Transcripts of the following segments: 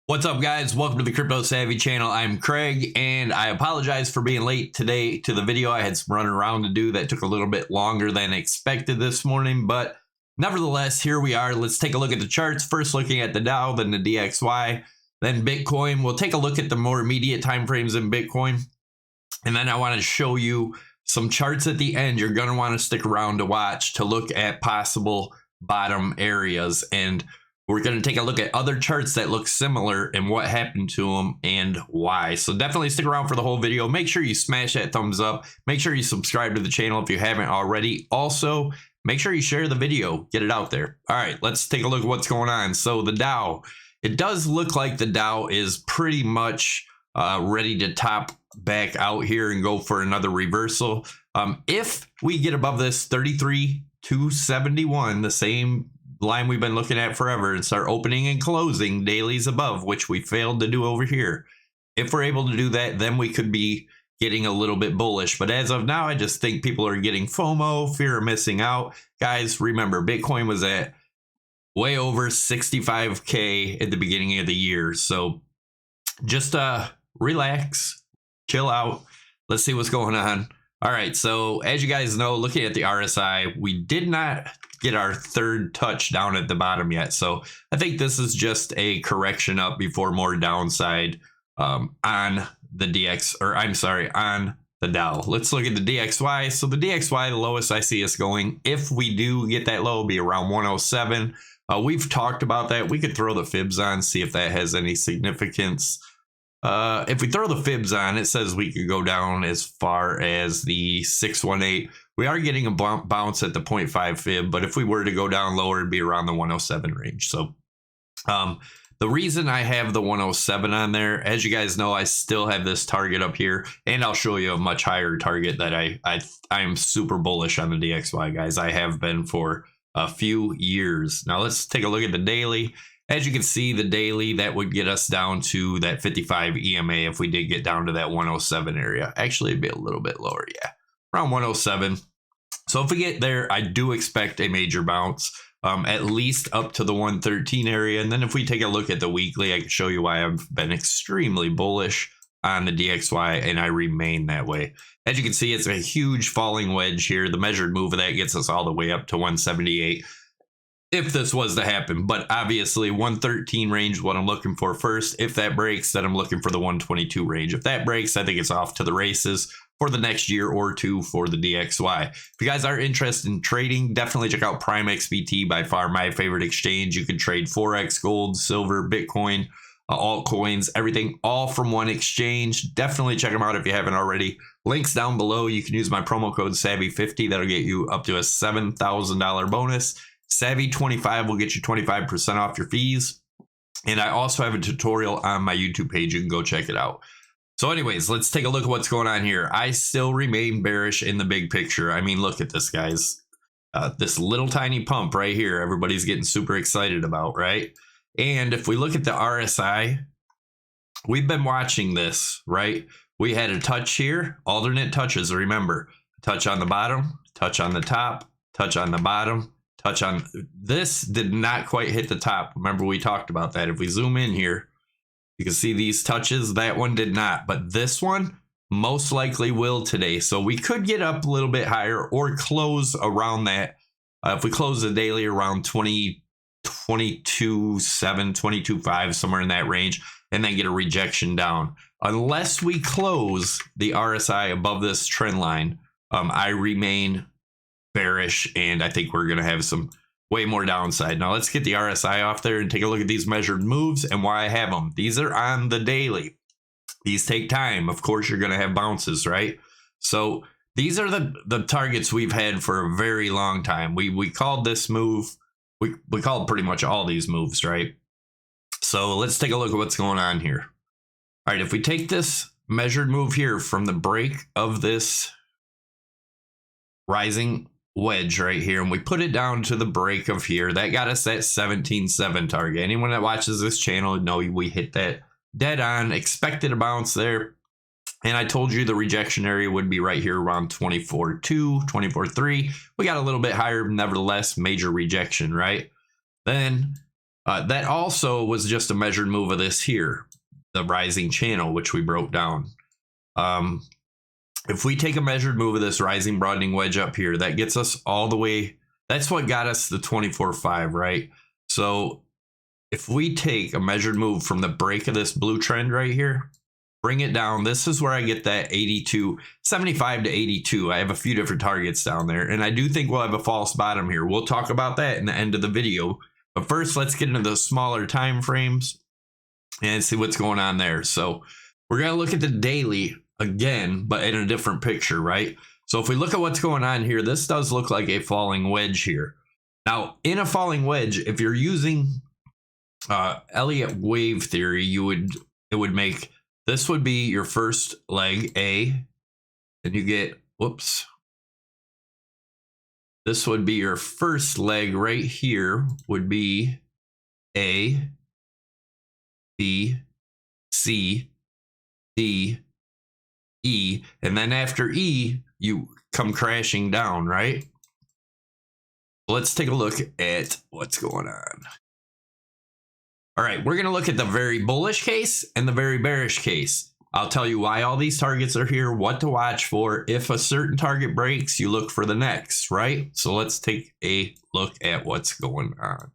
What's up, guys? Welcome to the Crypto Savvy channel. I'm Craig, and I apologize for being late today to the video. I had some running around to do that took a little bit longer than expected this morning, but nevertheless, here we are. Let's take a look at the charts. First, looking at the Dow, then the DXY, then Bitcoin. We'll take a look at the more immediate time frames in Bitcoin, and then I want to show you some charts at the end. You're going to want to stick around to watch to look at possible bottom areas, and we're going to take a look at other charts that look similar and what happened to them and why. So definitely stick around for the whole video. Make sure you smash that thumbs up. Make sure you subscribe to the channel if you haven't already. Also, make sure you share the video. Get it out there. All right, let's take a look at what's going on. So the Dow, it does look like the Dow is pretty much ready to top back out here and go for another reversal. If we get above this 33,271, the same line we've been looking at forever, and start opening and closing dailies above, which we failed to do over here. If we're able to do that, then we could be getting a little bit bullish. But as of now, I just think people are getting FOMO, fear of missing out. Guys, remember, Bitcoin was at way over 65K at the beginning of the year. So just relax, chill out. Let's see what's going on. All right, so as you guys know, looking at the RSI, we did not get our third touch down at the bottom yet. So I think this is just a correction up before more downside on the Dow. Let's look at the DXY. So the DXY, the lowest I see us going, if we do get that low, be around 107. We've talked about that. We could throw the fibs on, see if that has any significance. If we throw the fibs on, it says we could go down as far as the 618. We are getting a bounce at the 0.5 fib, but if we were to go down lower, it'd be around the 107 range. So the reason I have the 107 on there, as you guys know, I still have this target up here, and I'll show you a much higher target that I am super bullish on the DXY, guys. I have been for a few years. Now let's take a look at the daily. As you can see, the daily, that would get us down to that 55 EMA if we did get down to that 107 area. Actually, it'd be a little bit lower, yeah, around 107. So if we get there, I do expect a major bounce, at least up to the 113 area. And then if we take a look at the weekly, I can show you why I've been extremely bullish on the DXY, and I remain that way. As you can see, it's a huge falling wedge here. The measured move of that gets us all the way up to 178. If this was to happen, but obviously 113 range is what I'm looking for first. If that breaks, then I'm looking for the 122 range. If that breaks, I think it's off to the races for the next year or two for the DXY. If you guys are interested in trading, definitely check out PrimeXBT, by far my favorite exchange. You can trade Forex, gold, silver, Bitcoin, altcoins, everything all from one exchange. Definitely check them out if you haven't already. Links down below. You can use my promo code SAVVY50. That'll get you up to a $7,000 bonus. Savvy25 will get you 25% off your fees. And I also have a tutorial on my YouTube page. You can go check it out. So anyways, let's take a look at what's going on here. I still remain bearish in the big picture. I mean, look at this, guys. This little tiny pump right here, everybody's getting super excited about, right? And if we look at the RSI, we've been watching this, right? We had a touch here, alternate touches, remember. Touch on the bottom, touch on the top, touch on the bottom, touch on. This did not quite hit the top. Remember, we talked about that. If we zoom in here, you can see these touches. That one did not, but this one most likely will today. So we could get up a little bit higher or close around that. If we close the daily around 22.7, 22.5, somewhere in that range, and then get a rejection down. Unless we close the RSI above this trend line, I remain bearish, and I think we're going to have some way more downside. Now let's get the RSI off there and take a look at these measured moves and why I have them. These are on the daily. These take time. Of course, you're going to have bounces, right? So these are the targets we've had for a very long time. We called this move, we called pretty much all these moves, right? So let's take a look at what's going on here. All right, if we take this measured move here from the break of this rising wedge right here, and we put it down to the break of here, that got us that 17.7 target. Anyone that watches this channel know we hit that dead on, expected a bounce there, and I told you the rejection area would be right here around 24.2, 24.3. We got a little bit higher, nevertheless, major rejection, right? Then That also was just a measured move of this here, the rising channel, which we broke down. If we take a measured move of this rising broadening wedge up here, that gets us all the way. That's what got us the 24.5, right? So if we take a measured move from the break of this blue trend right here, bring it down, this is where I get that 82, 75 to 82. I have a few different targets down there, and I do think we'll have a false bottom here. We'll talk about that in the end of the video. But first, let's get into the smaller time frames and see what's going on there. So we're going to look at the daily again, but in a different picture, right? So if we look at what's going on here, this does look like a falling wedge here. Now, in a falling wedge, if you're using Elliott wave theory, it would make, this would be your first leg A, and you get, whoops. This would be your first leg right here would be A, B, C, D, E, and then after E, you come crashing down, right? Let's take a look at what's going on. All right, we're going to look at the very bullish case and the very bearish case. I'll tell you why all these targets are here, what to watch for. If a certain target breaks, you look for the next, right? So let's take a look at what's going on.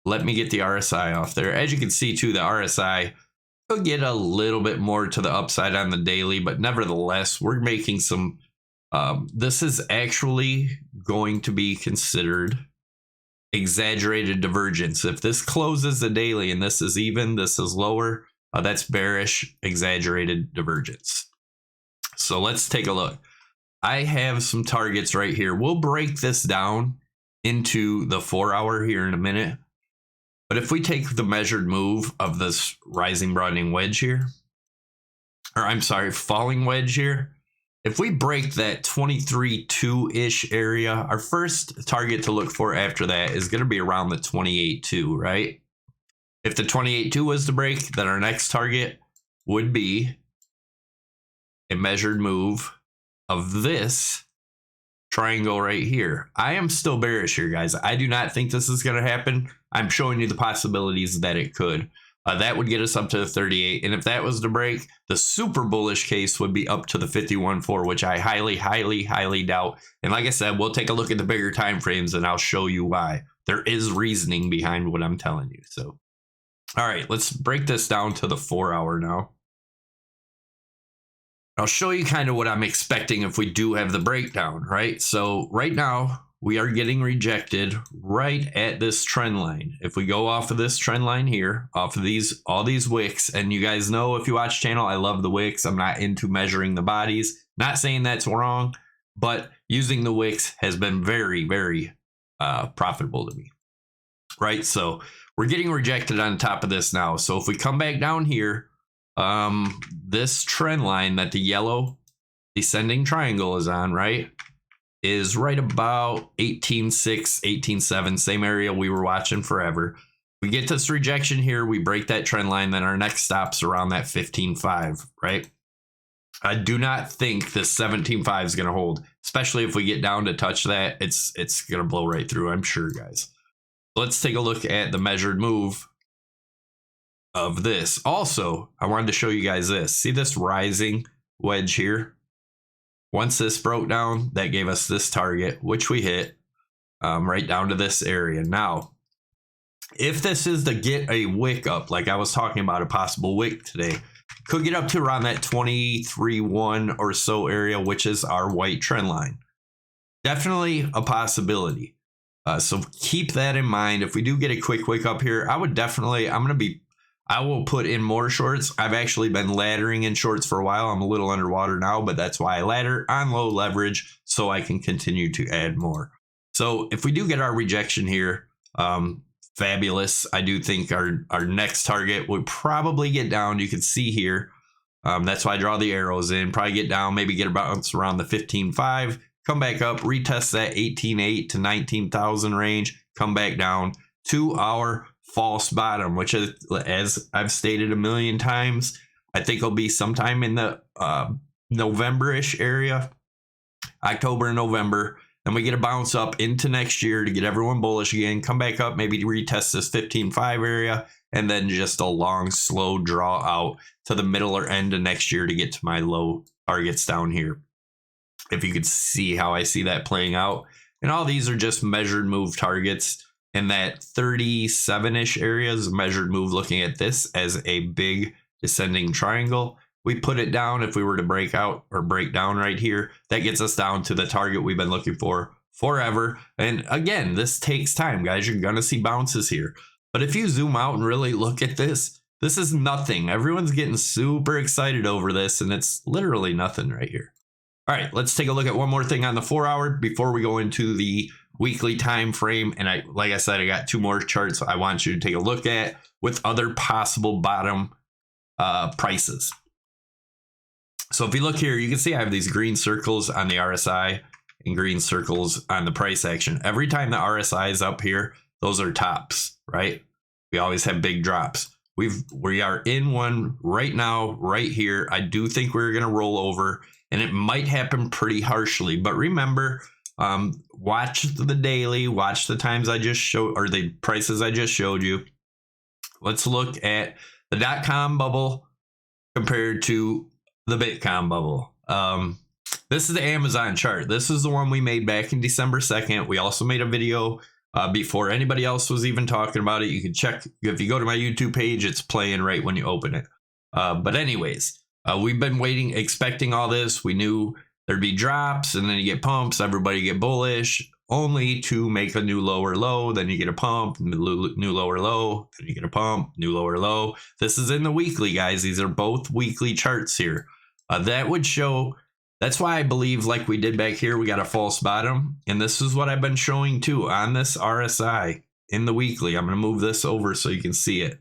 Let me get the RSI off there. As you can see too, the RSI will get a little bit more to the upside on the daily, but nevertheless, we're making some, this is actually going to be considered exaggerated divergence. If this closes the daily and this is even, this is lower, that's bearish exaggerated divergence. So let's take a look. I have some targets right here. We'll break this down into the 4 hour here in a minute. But if we take the measured move of this rising broadening wedge here, or I'm sorry, falling wedge here, if we break that 23.2-ish area, our first target to look for after that is going to be around the 28.2, right? If the 28.2 was to break, then our next target would be a measured move of this triangle right here. I am still bearish here, guys. I do not think this is going to happen. I'm showing you the possibilities that it could. That would get us up to the 38. And if that was to break, the super bullish case would be up to the 51.4, which I highly, highly, highly doubt. And like I said, we'll take a look at the bigger time frames and I'll show you why. There is reasoning behind what I'm telling you. So, all right, let's break this down to the 4 hour now. I'll show you kind of what I'm expecting if we do have the breakdown, right? So right now we are getting rejected right at this trend line. If we go off of this trend line here, off of these, all these wicks, and you guys know if you watch channel, I love the wicks. I'm not into measuring the bodies. Not saying that's wrong, but using the wicks has been very, very profitable to me, right? So we're getting rejected on top of this now. So if we come back down here, this trend line that the yellow descending triangle is on, right, is right about 18.6, 18.7, same area we were watching forever. We get this rejection here, we break that trend line, then our next stop's around that 15.5, right? I do not think this 17.5 is going to hold, especially if we get down to touch that. It's going to blow right through, I'm sure, guys. Let's take a look at the measured move of this. Also, I wanted to show you guys this. See this rising wedge here? Once this broke down, that gave us this target, which we hit right down to this area. Now, if this is to get a wick up, like I was talking about a possible wick today, could get up to around that 23.1 or so area, which is our white trend line. Definitely a possibility. So keep that in mind. If we do get a quick wick up here, I would definitely, I will put in more shorts. I've actually been laddering in shorts for a while. I'm a little underwater now, but that's why I ladder on low leverage so I can continue to add more. So if we do get our rejection here, fabulous. I do think our next target would probably get down. You can see here. That's why I draw the arrows in. Probably get down, maybe get a bounce around the 15.5. Come back up, retest that 18.8 to 19,000 range. Come back down to our false bottom, which is, as I've stated a million times, I think it'll be sometime in the November-ish area, October and November. Then we get a bounce up into next year to get everyone bullish again, come back up, maybe retest this 15.5 area, and then just a long, slow draw out to the middle or end of next year to get to my low targets down here. If you could see how I see that playing out. And all these are just measured move targets. And that 37-ish area is a measured move looking at this as a big descending triangle. We put it down. If we were to break out or break down right here, that gets us down to the target we've been looking for forever. And again, this takes time, guys. You're going to see bounces here. But if you zoom out and really look at this, this is nothing. Everyone's getting super excited over this, and it's literally nothing right here. All right, let's take a look at one more thing on the 4 hour before we go into the weekly time frame. And like I said, I got 2 more charts I want you to take a look at with other possible bottom prices. So if you look here, you can see I have these green circles on the RSI and green circles on the price action. Every time the RSI is up here, those are tops, right? We always have big drops. We are in one right now, right here. I do think we're going to roll over, and it might happen pretty harshly. But remember, watch the daily, watch the times I just showed, or the prices I just showed you. Let's look at the .com bubble compared to the Bitcoin bubble. This is the Amazon chart. This is the one we made back in December 2nd. We also made a video before anybody else was even talking about it. You can check, if you go to my YouTube page, it's playing right when you open it. But anyways, we've been waiting, expecting all this. We knew there'd be drops, and then you get pumps, everybody get bullish, only to make a new lower low. Then you get a pump, new lower low, then you get a pump, new lower low. This is in the weekly, guys. These are both weekly charts here. That would show, that's why I believe, like we did back here, we got a false bottom. And this is what I've been showing too on this RSI in the weekly. I'm going to move this over so you can see it.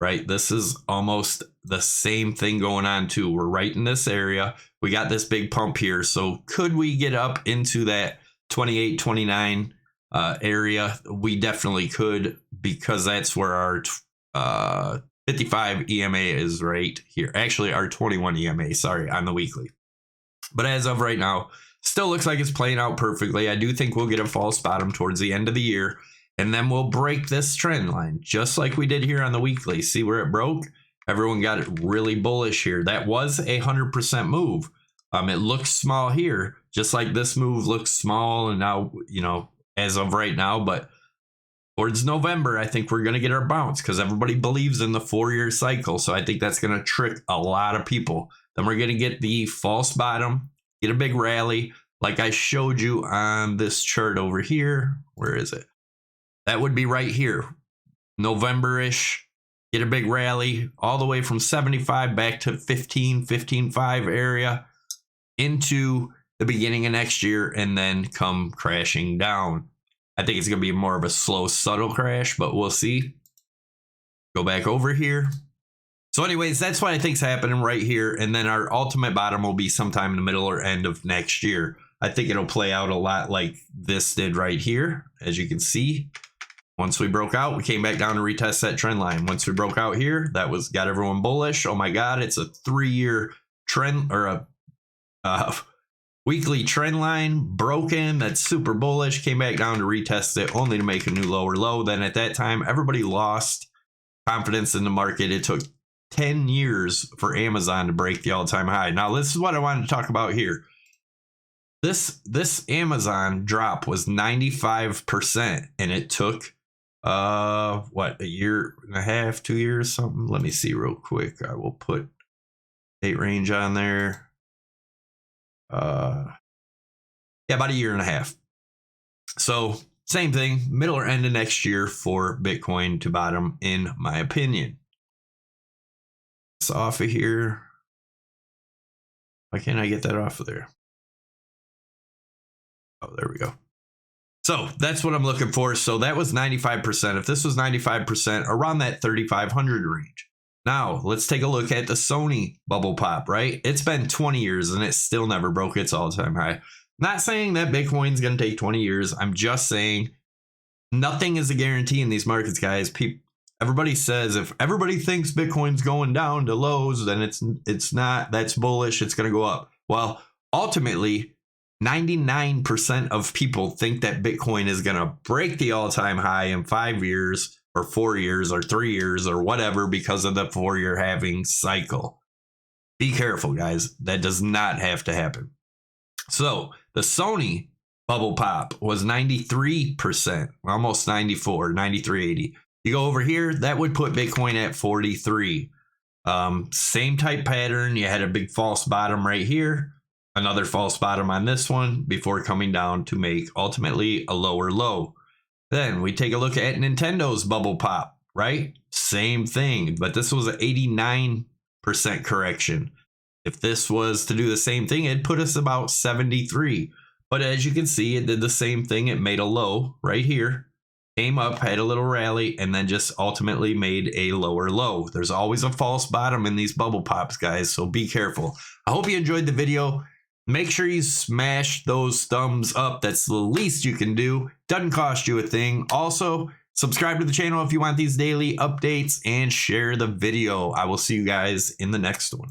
Right, this is almost the same thing going on too. We're right in this area. We got this big pump here. So could we get up into that 28, 29 area? We definitely could, because that's where our 55 EMA is right here. Actually, our 21 EMA, sorry, on the weekly. But as of right now, still looks like it's playing out perfectly. I do think we'll get a false bottom towards the end of the year. And then we'll break this trend line, just like we did here on the weekly. See where it broke? Everyone got it really bullish here. That was a 100% move. It looks small here, just like this move looks small. And now, you know, as of right now, but towards November, I think we're going to get our bounce because everybody believes in the 4-year cycle. So I think that's going to trick a lot of people. Then we're going to get the false bottom, get a big rally like I showed you on this chart over here. Where is it? That would be right here, November-ish, get a big rally all the way from 75 back to 15.5 area into the beginning of next year, and then come crashing down. I think it's going to be more of a slow, subtle crash, but we'll see. Go back over here. So anyways, that's what I think is happening right here. And then our ultimate bottom will be sometime in the middle or end of next year. I think it'll play out a lot like this did right here, as you can see. Once we broke out, we came back down to retest that trend line. Once we broke out here, that was got everyone bullish. Oh my God, it's a 3-year trend, or a weekly trend line broken. That's super bullish. Came back down to retest it, only to make a new lower low. Then at that time, everybody lost confidence in the market. It took 10 years for Amazon to break the all-time high. Now, this is what I wanted to talk about here. This Amazon drop was 95%, and it took what, 1.5 years, 2 years, something. Let me see real quick. I will put date range on there. Yeah, about 1.5 years. So same thing, middle or end of next year for Bitcoin to bottom, in my opinion. It's off of here. Why can't I get that off of there? Oh, there we go. So that's what I'm looking for. So that was 95%. If this was 95%, around that 3,500 range. Now, let's take a look at the Sony bubble pop, right? It's been 20 years and it still never broke its all-time high. Not saying that Bitcoin's going to take 20 years. I'm just saying nothing is a guarantee in these markets, guys. Everybody says if everybody thinks Bitcoin's going down to lows, then it's not. That's bullish. It's going to go up. Well, ultimately, 99% of people think that Bitcoin is going to break the all-time high in 5 years or 4 years or 3 years or whatever because of the 4-year halving cycle. Be careful, guys. That does not have to happen. So the Sony bubble pop was 93%, almost 94, 93.80. You go over here, that would put Bitcoin at 43. Same type pattern. You had a big false bottom right here, another false bottom on this one before coming down to make ultimately a lower low. Then we take a look at Nintendo's bubble pop, right? Same thing, but this was an 89% correction. If this was to do the same thing, it'd put us about 73. But as you can see, it did the same thing. It made a low right here, came up, had a little rally, and then just ultimately made a lower low. There's always a false bottom in these bubble pops, guys, so be careful. I hope you enjoyed the video. Make sure you smash those thumbs up. That's the least you can do. Doesn't cost you a thing. Also, subscribe to the channel if you want these daily updates and share the video. I will see you guys in the next one.